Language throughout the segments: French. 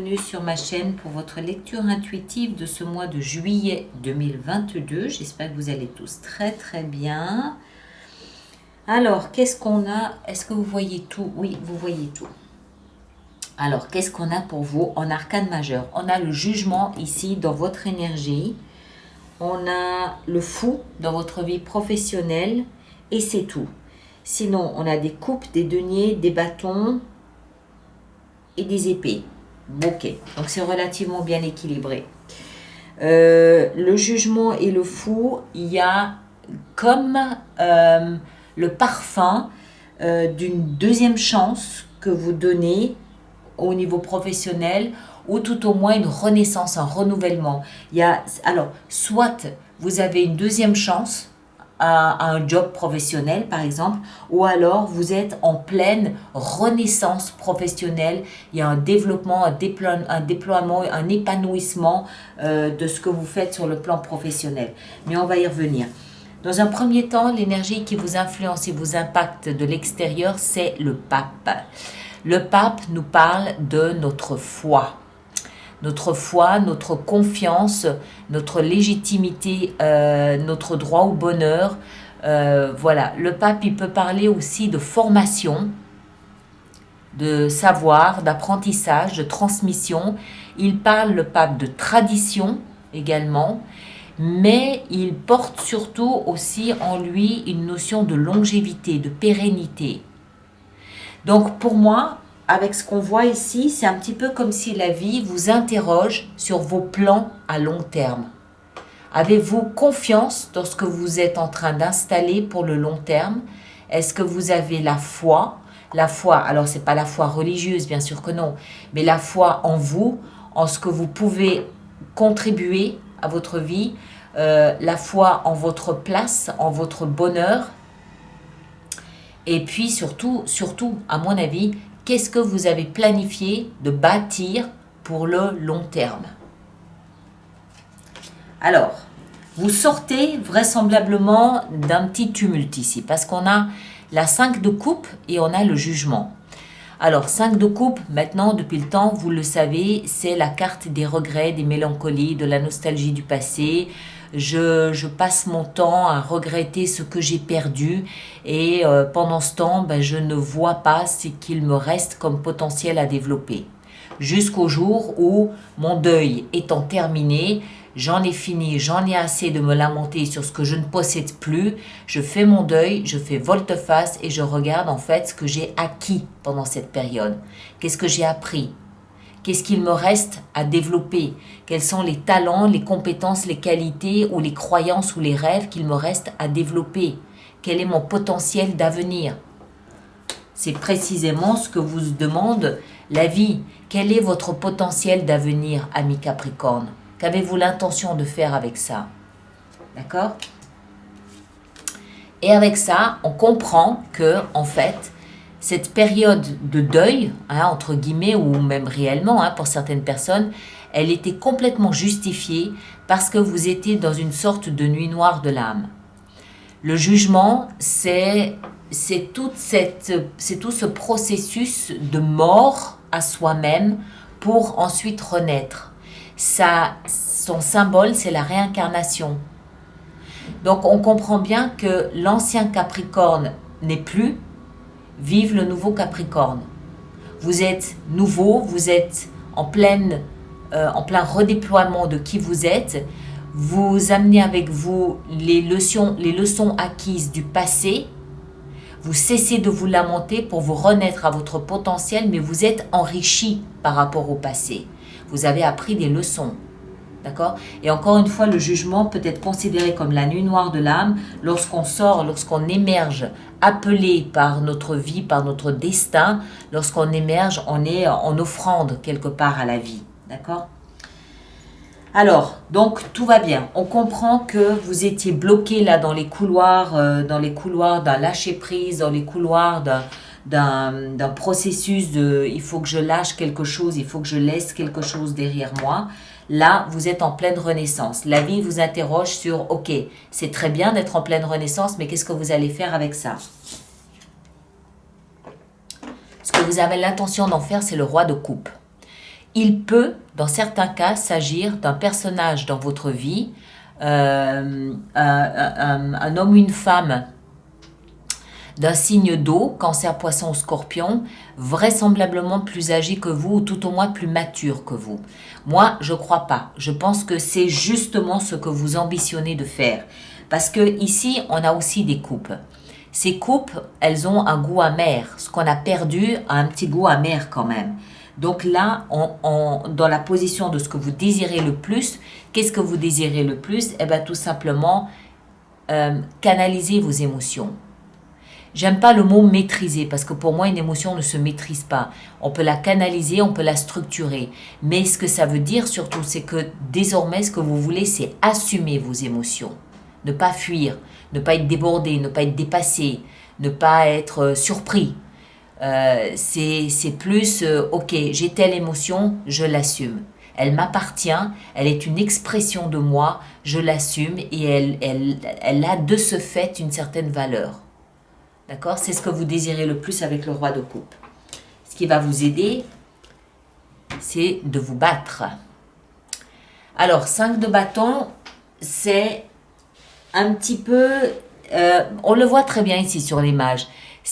bienvenue sur ma chaîne pour votre lecture intuitive de ce mois de juillet 2022. J'espère que vous allez tous très très bien. Alors, qu'est-ce qu'on a? Est-ce que vous voyez tout? Oui, vous voyez tout. Alors, qu'est-ce qu'on a pour vous en arcane majeur? On a le jugement ici dans votre énergie. On a le fou dans votre vie professionnelle et c'est tout. Sinon, on a des coupes, des deniers, des bâtons et des épées. Ok, donc c'est relativement bien équilibré. Le jugement et le fou, il y a comme le parfum d'une deuxième chance que vous donnez au niveau professionnel ou tout au moins une renaissance, un renouvellement. Alors, soit vous avez une deuxième chance à un job professionnel par exemple, ou alors vous êtes en pleine renaissance professionnelle, il y a un développement, un déploiement, un épanouissement de ce que vous faites sur le plan professionnel. Mais on va y revenir. Dans un premier temps, l'énergie qui vous influence et vous impacte de l'extérieur, c'est le pape. Le pape nous parle de notre foi. Notre foi, notre confiance, notre légitimité, notre droit au bonheur. Voilà, le pape, il peut parler aussi de formation, de savoir, d'apprentissage, de transmission. Il parle, le pape, de tradition également, mais il porte surtout aussi en lui une notion de longévité, de pérennité. Donc pour moi, avec ce qu'on voit ici, c'est un petit peu comme si la vie vous interroge sur vos plans à long terme. Avez-vous confiance dans ce que vous êtes en train d'installer pour le long terme? Est-ce que vous avez la foi? La foi, alors ce n'est pas la foi religieuse, bien sûr que non, mais la foi en vous, en ce que vous pouvez contribuer à votre vie, la foi en votre place, en votre bonheur. Et puis surtout, à mon avis, qu'est-ce que vous avez planifié de bâtir pour le long terme? Alors, vous sortez vraisemblablement d'un petit tumulte ici, parce qu'on a la 5 de coupe et on a le jugement. Alors, 5 de coupe, maintenant, depuis le temps, vous le savez, c'est la carte des regrets, des mélancolies, de la nostalgie du passé. Je passe mon temps à regretter ce que j'ai perdu et pendant ce temps, je ne vois pas ce qu'il me reste comme potentiel à développer. Jusqu'au jour où mon deuil étant terminé, j'en ai fini, j'en ai assez de me lamenter sur ce que je ne possède plus. Je fais mon deuil, je fais volte-face et je regarde en fait ce que j'ai acquis pendant cette période. Qu'est-ce que j'ai appris? Qu'est-ce qu'il me reste à développer? Quels sont les talents, les compétences, les qualités ou les croyances ou les rêves qu'il me reste à développer? Quel est mon potentiel d'avenir? C'est précisément ce que vous demande la vie. Quel est votre potentiel d'avenir, ami Capricorne? Qu'avez-vous l'intention de faire avec ça? D'accord? Et avec ça, on comprend que, en fait, cette période de deuil, entre guillemets, ou même réellement pour certaines personnes, elle était complètement justifiée parce que vous étiez dans une sorte de nuit noire de l'âme. Le jugement, c'est tout ce processus de mort à soi-même pour ensuite renaître. Son symbole, c'est la réincarnation. Donc on comprend bien que l'ancien Capricorne n'est plus, vive le nouveau Capricorne. Vous êtes nouveau, vous êtes en plein redéploiement de qui vous êtes. Vous amenez avec vous les leçons acquises du passé. Vous cessez de vous lamenter pour vous renaître à votre potentiel, mais vous êtes enrichi par rapport au passé. Vous avez appris des leçons. D'accord? Et encore une fois, le jugement peut être considéré comme la nuit noire de l'âme lorsqu'on sort, lorsqu'on émerge, appelé par notre vie, par notre destin. Lorsqu'on émerge, on est en offrande quelque part à la vie. D'accord? Alors, donc tout va bien. On comprend que vous étiez bloqué là dans les couloirs d'un lâcher-prise, dans les couloirs d'un processus de « il faut que je lâche quelque chose, il faut que je laisse quelque chose derrière moi ». Là, vous êtes en pleine renaissance. La vie vous interroge sur « ok, c'est très bien d'être en pleine renaissance, mais qu'est-ce que vous allez faire avec ça ?» Ce que vous avez l'intention d'en faire, c'est le roi de coupe. Il peut, dans certains cas, s'agir d'un personnage dans votre vie, un homme ou une femme d'un signe d'eau, cancer, poisson ou scorpion, vraisemblablement plus âgé que vous ou tout au moins plus mature que vous. Moi, je ne crois pas. Je pense que c'est justement ce que vous ambitionnez de faire. Parce que ici, on a aussi des coupes. Ces coupes, elles ont un goût amer. Ce qu'on a perdu a un petit goût amer quand même. Donc là, dans la position de ce que vous désirez le plus, qu'est-ce que vous désirez le plus? Eh bien, tout simplement, canaliser vos émotions. J'aime pas le mot maîtriser parce que pour moi, une émotion ne se maîtrise pas. On peut la canaliser, on peut la structurer. Mais ce que ça veut dire surtout, c'est que désormais, ce que vous voulez, c'est assumer vos émotions. Ne pas fuir, ne pas être débordé, ne pas être dépassé, ne pas être surpris. C'est plus, ok, j'ai telle émotion, je l'assume. Elle m'appartient, elle est une expression de moi, je l'assume et elle a de ce fait une certaine valeur. D'accord? C'est ce que vous désirez le plus avec le roi de coupe. Ce qui va vous aider, c'est de vous battre. Alors, 5 de bâton, c'est un petit peu... on le voit très bien ici sur l'image.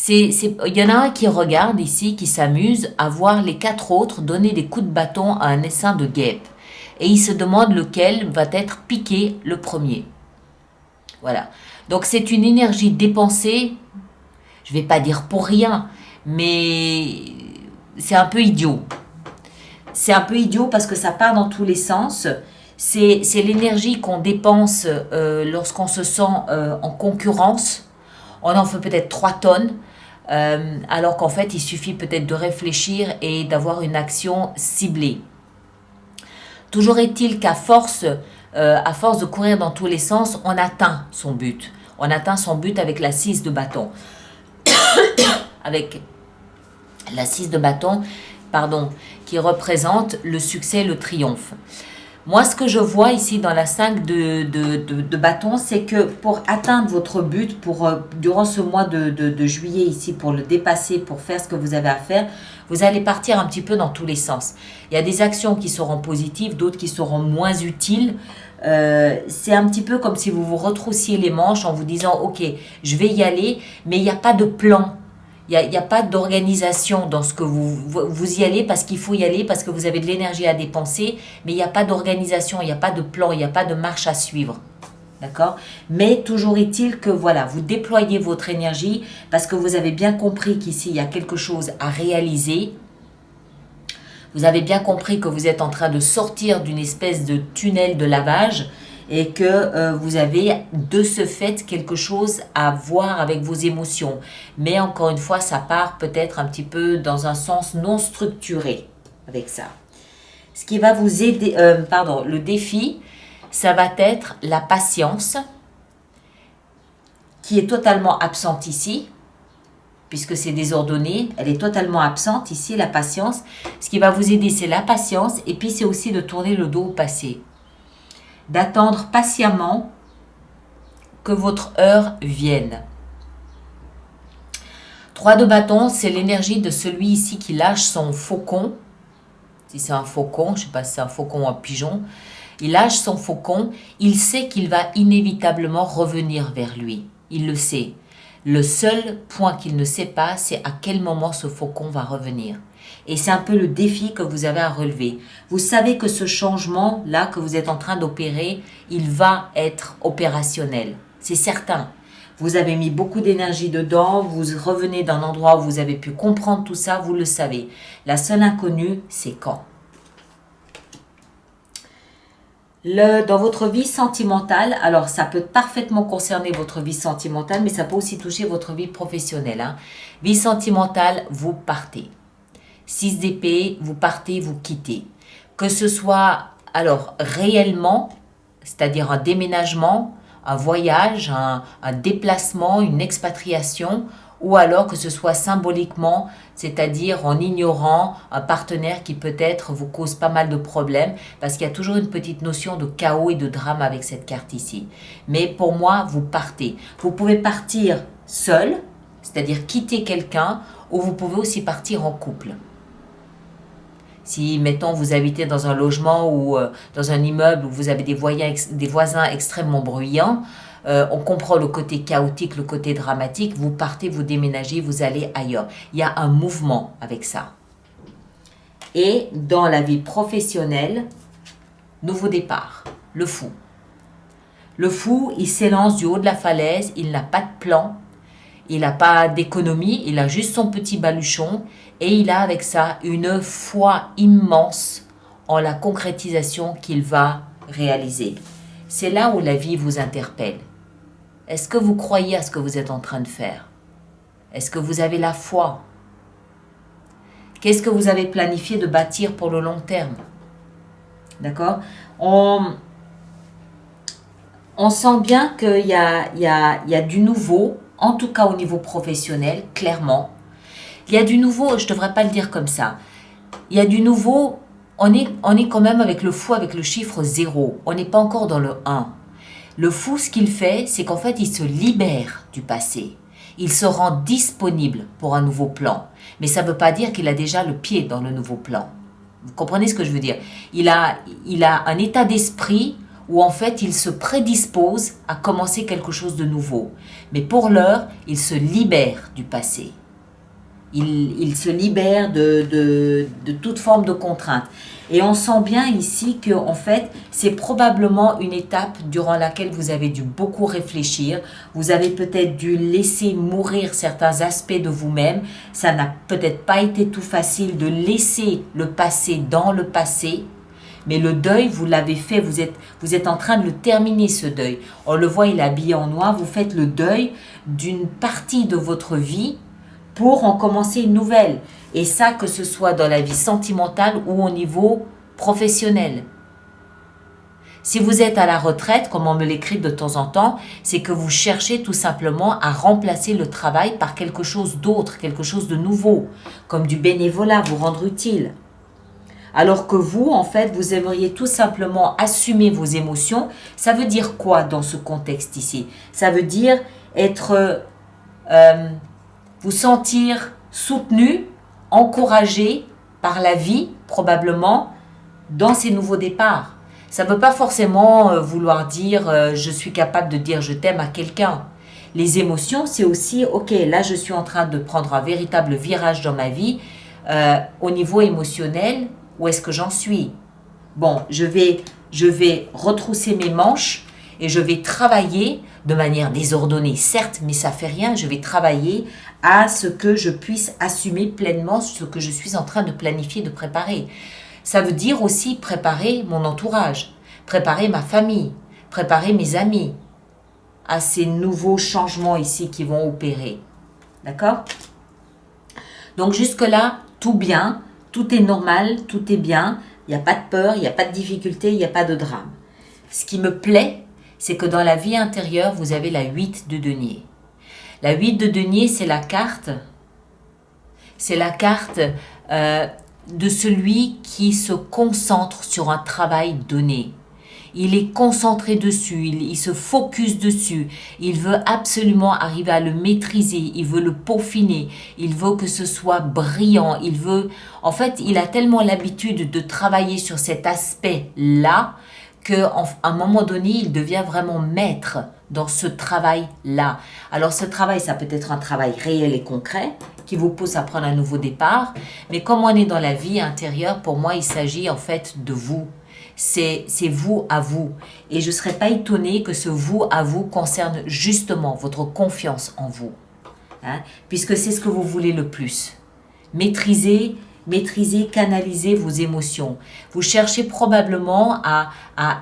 Il y en a un qui regarde ici, qui s'amuse à voir les 4 autres donner des coups de bâton à un essaim de guêpes. Et il se demande lequel va être piqué le premier. Voilà. Donc, c'est une énergie dépensée, je ne vais pas dire pour rien, mais c'est un peu idiot. C'est un peu idiot parce que ça part dans tous les sens. C'est l'énergie qu'on dépense lorsqu'on se sent en concurrence. On en fait peut-être 3 tonnes, alors qu'en fait, il suffit peut-être de réfléchir et d'avoir une action ciblée. Toujours est-il qu'à force de courir dans tous les sens, on atteint son but. On atteint son but avec la 6 de bâton. Avec la 6 de bâton, qui représente le succès, le triomphe. Moi, ce que je vois ici dans la 5 de bâton, c'est que pour atteindre votre but, durant ce mois de juillet ici, pour le dépasser, pour faire ce que vous avez à faire, vous allez partir un petit peu dans tous les sens. Il y a des actions qui seront positives, d'autres qui seront moins utiles. C'est un petit peu comme si vous vous retroussiez les manches en vous disant « Ok, je vais y aller », mais il n'y a pas de plan. Il n'y a pas d'organisation dans ce que vous y allez parce qu'il faut y aller, parce que vous avez de l'énergie à dépenser, mais il n'y a pas d'organisation, il n'y a pas de plan, il n'y a pas de marche à suivre. D'accord? Mais toujours est-il que voilà, vous déployez votre énergie parce que vous avez bien compris qu'ici, il y a quelque chose à réaliser. Vous avez bien compris que vous êtes en train de sortir d'une espèce de tunnel de lavage et que vous avez de ce fait quelque chose à voir avec vos émotions. Mais encore une fois, ça part peut-être un petit peu dans un sens non structuré avec ça. Ce qui va vous aider, le défi, ça va être la patience qui est totalement absente ici, puisque c'est désordonné, elle est totalement absente ici, la patience. Ce qui va vous aider, c'est la patience et puis c'est aussi de tourner le dos au passé. D'attendre patiemment que votre heure vienne. 3 de bâton, c'est l'énergie de celui ici qui lâche son faucon. Si c'est un faucon, je ne sais pas si c'est un faucon ou un pigeon. Il lâche son faucon, il sait qu'il va inévitablement revenir vers lui. Il le sait. Le seul point qu'il ne sait pas, c'est à quel moment ce faucon va revenir. Et c'est un peu le défi que vous avez à relever. Vous savez que ce changement-là que vous êtes en train d'opérer, il va être opérationnel. C'est certain. Vous avez mis beaucoup d'énergie dedans, vous revenez d'un endroit où vous avez pu comprendre tout ça, vous le savez. La seule inconnue, c'est quand. Dans votre vie sentimentale, alors ça peut parfaitement concerner votre vie sentimentale, mais ça peut aussi toucher votre vie professionnelle. Vie sentimentale, vous partez. 6 d'épée, vous partez, vous quittez. Que ce soit alors réellement, c'est-à-dire un déménagement, un voyage, un déplacement, une expatriation, ou alors que ce soit symboliquement, c'est-à-dire en ignorant un partenaire qui peut-être vous cause pas mal de problèmes, parce qu'il y a toujours une petite notion de chaos et de drame avec cette carte ici. Mais pour moi, vous partez. Vous pouvez partir seul, c'est-à-dire quitter quelqu'un, ou vous pouvez aussi partir en couple. Si, mettons, vous habitez dans un logement ou dans un immeuble où vous avez des voisins extrêmement bruyants, on comprend le côté chaotique, le côté dramatique, vous partez, vous déménagez, vous allez ailleurs. Il y a un mouvement avec ça. Et dans la vie professionnelle, nouveau départ, le fou. Le fou, il s'élance du haut de la falaise, il n'a pas de plan, il n'a pas d'économie, il a juste son petit baluchon et il a avec ça une foi immense en la concrétisation qu'il va réaliser. C'est là où la vie vous interpelle. Est-ce que vous croyez à ce que vous êtes en train de faire? Est-ce que vous avez la foi? Qu'est-ce que vous avez planifié de bâtir pour le long terme? D'accord? On sent bien qu'il y a du nouveau, en tout cas au niveau professionnel, clairement. Il y a du nouveau, je ne devrais pas le dire comme ça. Il y a du nouveau, on est quand même avec le fou, avec le chiffre 0. On n'est pas encore dans le 1. Le fou, ce qu'il fait, c'est qu'en fait, il se libère du passé. Il se rend disponible pour un nouveau plan. Mais ça ne veut pas dire qu'il a déjà le pied dans le nouveau plan. Vous comprenez ce que je veux dire? Il a un état d'esprit où en fait, il se prédispose à commencer quelque chose de nouveau. Mais pour l'heure, il se libère du passé. Il se libère de toute forme de contrainte. Et on sent bien ici que en fait, c'est probablement une étape durant laquelle vous avez dû beaucoup réfléchir. Vous avez peut-être dû laisser mourir certains aspects de vous-même. Ça n'a peut-être pas été tout facile de laisser le passé dans le passé. Mais le deuil, vous l'avez fait, vous êtes en train de le terminer, ce deuil. On le voit, il est habillé en noir. Vous faites le deuil d'une partie de votre vie pour en commencer une nouvelle. Et ça, que ce soit dans la vie sentimentale ou au niveau professionnel. Si vous êtes à la retraite, comme on me l'écrit de temps en temps, c'est que vous cherchez tout simplement à remplacer le travail par quelque chose d'autre, quelque chose de nouveau, comme du bénévolat, vous rendre utile. Alors que vous, en fait, vous aimeriez tout simplement assumer vos émotions. Ça veut dire quoi dans ce contexte ici? Ça veut dire vous sentir soutenu, encouragé par la vie, probablement, dans ces nouveaux départs. Ça ne veut pas forcément vouloir dire je suis capable de dire je t'aime à quelqu'un. Les émotions, c'est aussi, ok, là je suis en train de prendre un véritable virage dans ma vie. Au niveau émotionnel, où est-ce que j'en suis? Bon, je vais retrousser mes manches et je vais travailler de manière désordonnée, certes, mais ça fait rien. Je vais travailler à ce que je puisse assumer pleinement ce que je suis en train de planifier, de préparer. Ça veut dire aussi préparer mon entourage, préparer ma famille, préparer mes amis à ces nouveaux changements ici qui vont opérer. D'accord? Donc jusque-là, tout bien, tout est normal, tout est bien. Il n'y a pas de peur, il n'y a pas de difficulté, il n'y a pas de drame. Ce qui me plaît, c'est que dans la vie intérieure, vous avez la 8 de denier. La 8 de denier, c'est la carte de celui qui se concentre sur un travail donné. Il est concentré dessus, il se focus dessus, il veut absolument arriver à le maîtriser, il veut le peaufiner, il veut que ce soit brillant, en fait, il a tellement l'habitude de travailler sur cet aspect-là qu'à un moment donné, il devient vraiment maître dans ce travail-là. Alors ce travail, ça peut être un travail réel et concret qui vous pousse à prendre un nouveau départ, mais comme on est dans la vie intérieure, pour moi, il s'agit en fait de vous. C'est vous à vous. Et je ne serais pas étonnée que ce vous à vous concerne justement votre confiance en vous. Hein, puisque c'est ce que vous voulez le plus. Maîtriser, canaliser vos émotions. Vous cherchez probablement à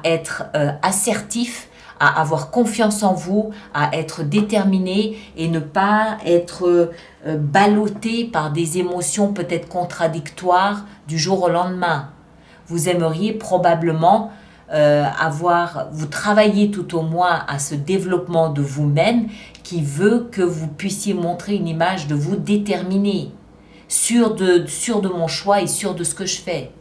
être assertif, à avoir confiance en vous, à être déterminé et ne pas être ballotté par des émotions peut-être contradictoires du jour au lendemain. Vous aimeriez probablement vous travaillez tout au moins à ce développement de vous-même qui veut que vous puissiez montrer une image de vous déterminée, sûr de mon choix et sûr de ce que je fais.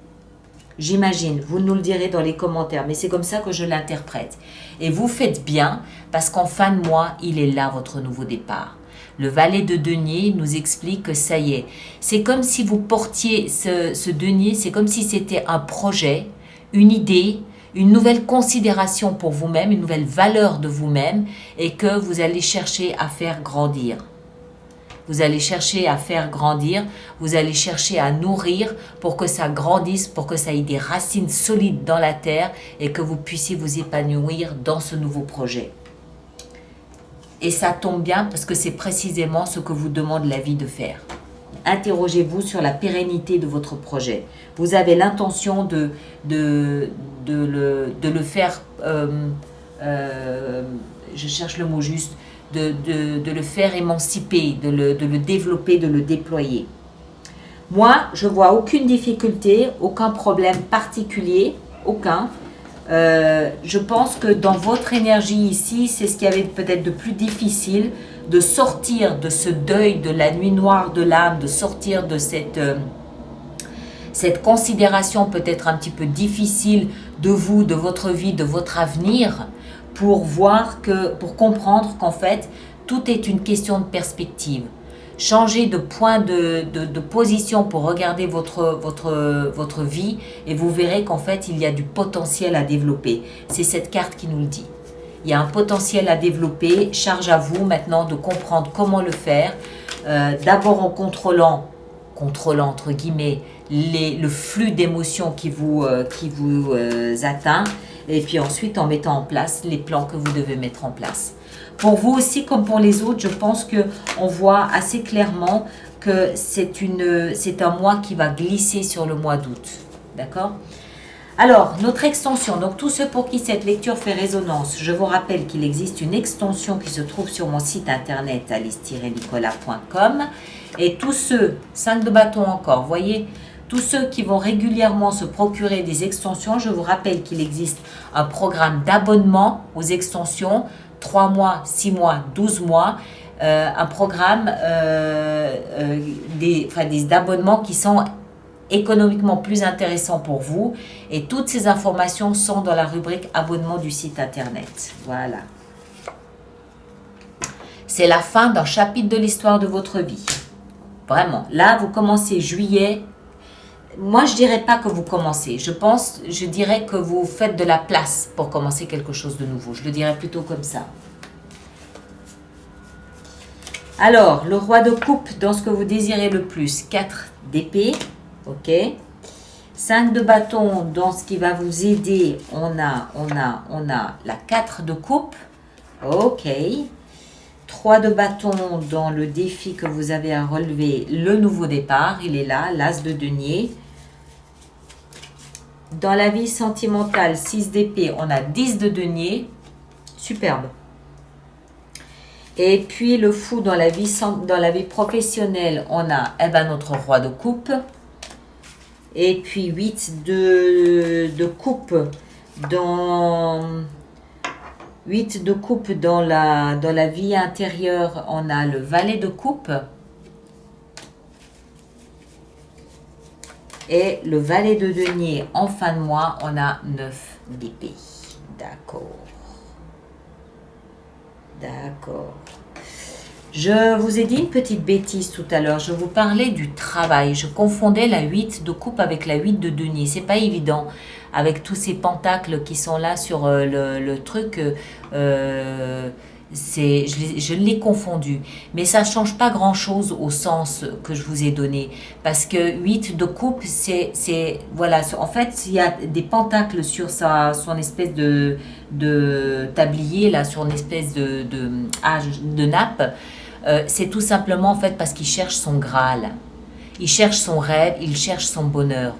J'imagine, vous nous le direz dans les commentaires, mais c'est comme ça que je l'interprète. Et vous faites bien, parce qu'en fin de mois, il est là votre nouveau départ. Le valet de denier nous explique que ça y est. C'est comme si vous portiez ce denier, c'est comme si c'était un projet, une idée, une nouvelle considération pour vous-même, une nouvelle valeur de vous-même et que vous allez chercher à faire grandir. Vous allez chercher à faire grandir, vous allez chercher à nourrir pour que ça grandisse, pour que ça ait des racines solides dans la terre et que vous puissiez vous épanouir dans ce nouveau projet. Et ça tombe bien parce que c'est précisément ce que vous demande la vie de faire. Interrogez-vous sur la pérennité de votre projet. Vous avez l'intention de le faire, je cherche le mot juste, de le faire émanciper, de le développer, de le déployer. Moi, je vois aucune difficulté, aucun problème particulier, aucun. Je pense que dans votre énergie ici, c'est ce qui avait peut-être de plus difficile, de sortir de ce deuil de la nuit noire de l'âme, de sortir de cette considération peut-être un petit peu difficile de vous, de votre vie, de votre avenir, pour comprendre qu'en fait, tout est une question de perspective. Changez de point de position pour regarder votre vie et vous verrez qu'en fait, il y a du potentiel à développer. C'est cette carte qui nous le dit. Il y a un potentiel à développer. Charge à vous maintenant de comprendre comment le faire. D'abord en contrôlant entre guillemets le flux d'émotions qui vous atteint et puis ensuite en mettant en place les plans que vous devez mettre en place. Pour vous aussi comme pour les autres, je pense qu'on voit assez clairement que c'est un mois qui va glisser sur le mois d'août. D'accord ? Alors, notre extension, donc tous ceux pour qui cette lecture fait résonance, je vous rappelle qu'il existe une extension qui se trouve sur mon site internet alice-nicolas.com et tous ceux, 5 de bâton encore, voyez, tous ceux qui vont régulièrement se procurer des extensions, je vous rappelle qu'il existe un programme d'abonnement aux extensions, 3 mois, 6 mois, 12 mois, un programme d'abonnements qui sont économiquement plus intéressants pour vous et toutes ces informations sont dans la rubrique abonnement du site internet. Voilà. C'est la fin d'un chapitre de l'histoire de votre vie. Vraiment. Là, vous commencez juillet. Moi, je dirais pas que vous commencez. Je dirais que vous faites de la place pour commencer quelque chose de nouveau. Je le dirais plutôt comme ça. Alors, le roi de coupe dans ce que vous désirez le plus. 4 d'épée. Ok. 5 de bâton dans ce qui va vous aider. On a la 4 de coupe. Ok. 3 de bâton dans le défi que vous avez à relever. Le nouveau départ. Il est là. L'as de denier. Dans la vie sentimentale, 6 d'épée, on a 10 de denier. Superbe. Et puis le fou dans la vie professionnelle, on a notre roi de coupe. Et puis 8 de coupe dans 8 de coupe dans la vie intérieure, on a le valet de coupe. Et le valet de denier, en fin de mois, on a 9 d'épée. D'accord. D'accord. Je vous ai dit une petite bêtise tout à l'heure. Je vous parlais du travail. Je confondais la 8 de coupe avec la 8 de denier. C'est pas évident avec tous ces pentacles qui sont là sur le truc. Je l'ai confondu. Mais ça ne change pas grand-chose au sens que je vous ai donné. Parce que 8 de coupe, voilà. En fait, il y a des pentacles sur son espèce de tablier, là, sur une espèce de nappe. C'est tout simplement en fait parce qu'il cherche son Graal. Il cherche son rêve, il cherche son bonheur.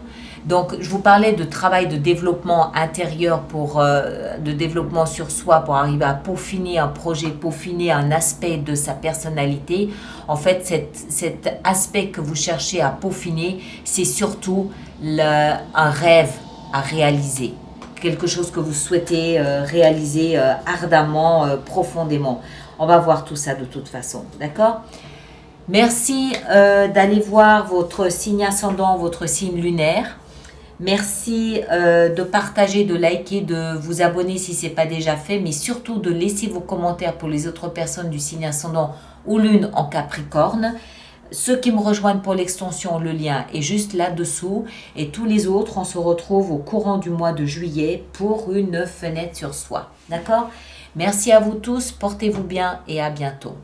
Donc, je vous parlais de travail de développement intérieur, de développement sur soi pour arriver à peaufiner un projet, peaufiner un aspect de sa personnalité. En fait, cet aspect que vous cherchez à peaufiner, c'est surtout un rêve à réaliser. Quelque chose que vous souhaitez réaliser ardemment, profondément. On va voir tout ça de toute façon, d'accord ? Merci d'aller voir votre signe ascendant, votre signe lunaire. Merci de partager, de liker, de vous abonner si ce n'est pas déjà fait, mais surtout de laisser vos commentaires pour les autres personnes du signe ascendant ou lune en Capricorne. Ceux qui me rejoignent pour l'extension, le lien est juste là-dessous. Et tous les autres, on se retrouve au courant du mois de juillet pour une fenêtre sur soi. D'accord? Merci à vous tous, portez-vous bien et à bientôt.